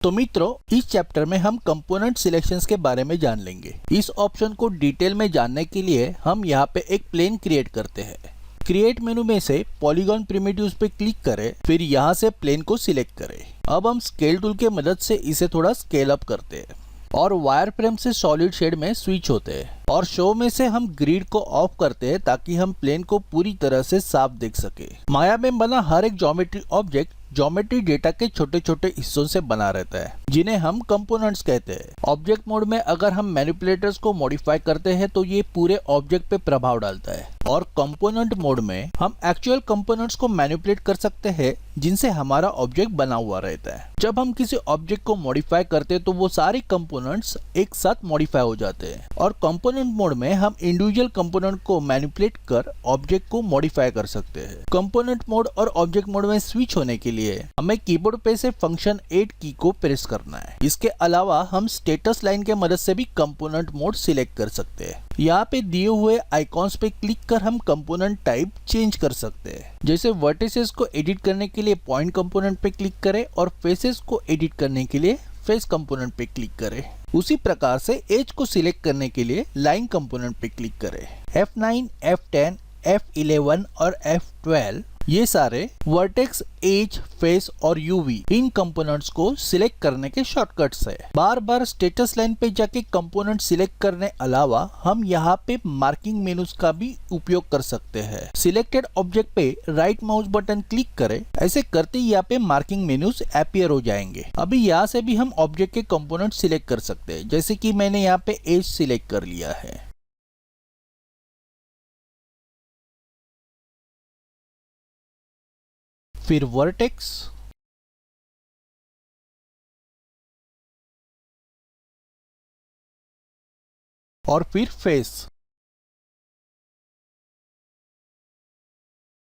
तो मित्रों, इस चैप्टर में हम कंपोनेंट सिलेक्शंस के बारे में जान लेंगे। इस ऑप्शन को डिटेल में जानने के लिए हम यहाँ पे एक प्लेन क्रिएट करते हैं। क्रिएट मेनू में से पॉलीगॉन प्रिमिटिव्स पे क्लिक करें, फिर यहाँ से प्लेन को सिलेक्ट करें। अब हम स्केल टूल के मदद से इसे थोड़ा स्केल अप करते हैं और वायर फ्रेम से सॉलिड शेड में स्विच होते हैं और शो में से हम ग्रिड को ऑफ करते हैं ताकि हम प्लेन को पूरी तरह से साफ देख सके। माया में बना हर एक ज्योमेट्री ऑब्जेक्ट ज्योमेट्री डेटा के छोटे छोटे हिस्सों से बना रहता है, जिन्हें हम कंपोनेंट्स कहते हैं। ऑब्जेक्ट मोड में अगर हम मैनिपुलेटर्स को मॉडिफाई करते हैं तो ये पूरे ऑब्जेक्ट पे प्रभाव डालता है, और कंपोनेंट मोड में हम एक्चुअल कंपोनेंट्स को मैनिपुलेट कर सकते हैं जिनसे हमारा ऑब्जेक्ट बना हुआ रहता है। जब हम किसी ऑब्जेक्ट को मॉडिफाई करते हैं तो वो सारे कंपोनेंट्स एक साथ मॉडिफाई हो जाते हैं, और कंपोनेंट मोड में हम इंडिविजुअल कंपोनेंट को मैनिपुलेट कर ऑब्जेक्ट को मॉडिफाई कर सकते हैं। कंपोनेंट मोड और ऑब्जेक्ट मोड में स्विच होने के लिए हमें कीबोर्ड पे से फंक्शन 8 की को प्रेस करना है। इसके अलावा हम स्टेटस लाइन के मदद से भी कंपोनेंट मोड सिलेक्ट कर सकते हैं। यहाँ पे दिए हुए आइकॉन्स पे क्लिक कर हम कंपोनेंट टाइप चेंज कर सकते हैं। जैसे वर्टिसेस को एडिट करने के लिए पॉइंट कंपोनेंट पे क्लिक करें और फेसेस को एडिट करने के लिए फेस कंपोनेंट पे क्लिक करें। उसी प्रकार से एज को सिलेक्ट करने के लिए लाइन कंपोनेंट पे क्लिक करें। F9, F10, F11 और F12 ये सारे वर्टेक्स, एज, फेस और यूवी इन कंपोनेंट्स को सिलेक्ट करने के शॉर्टकट्स है। बार बार स्टेटस लाइन पे जाके कंपोनेंट सिलेक्ट करने अलावा हम यहाँ पे मार्किंग मेनूज का भी उपयोग कर सकते हैं। सिलेक्टेड ऑब्जेक्ट पे राइट माउस बटन क्लिक करें। ऐसे करते ही यहाँ पे मार्किंग मेनूज अपीयर हो जाएंगे। अभी यहाँ से भी हम ऑब्जेक्ट के कंपोनेंट सिलेक्ट कर सकते हैं, जैसे कि मैंने यहाँ पे एज सिलेक्ट कर लिया है। फिर वर्टेक्स, और फिर फेस।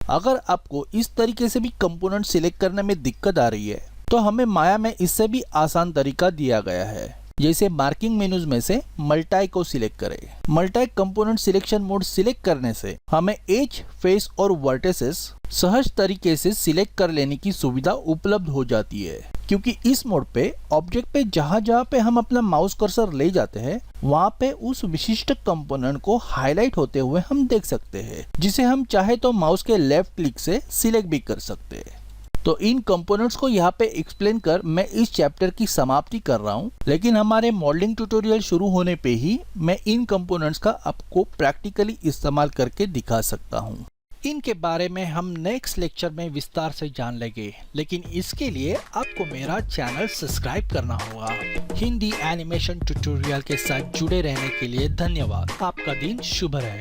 अगर आपको इस तरीके से भी कंपोनेंट सिलेक्ट करने में दिक्कत आ रही है तो हमें माया में इससे भी आसान तरीका दिया गया है। जैसे मार्किंग मेनूज में से मल्टाई को सिलेक्ट करें। मल्टाई कंपोनेंट सिलेक्शन मोड सिलेक्ट करने से हमें एज, फेस और वर्टिसेस सहज तरीके से सिलेक्ट कर लेने की सुविधा उपलब्ध हो जाती है, क्योंकि इस मोड पे ऑब्जेक्ट पे जहां पे हम अपना माउस कर्सर ले जाते हैं वहां पे उस विशिष्ट कंपोनेंट को हाईलाइट होते हुए हम देख सकते हैं, जिसे हम चाहे तो माउस के लेफ्ट क्लिक से सिलेक्ट भी कर सकते हैं। तो इन कंपोनेंट्स को यहाँ पे एक्सप्लेन कर मैं इस चैप्टर की समाप्ति कर रहा हूँ, लेकिन हमारे मॉडलिंग ट्यूटोरियल शुरू होने पे ही मैं इन कंपोनेंट्स का आपको प्रैक्टिकली इस्तेमाल करके दिखा सकता हूँ। इनके बारे में हम नेक्स्ट लेक्चर में विस्तार से जान लेंगे, लेकिन इसके लिए आपको मेरा चैनल सब्सक्राइब करना होगा। हिंदी एनिमेशन ट्यूटोरियल के साथ जुड़े रहने के लिए धन्यवाद। आपका दिन शुभ रहे।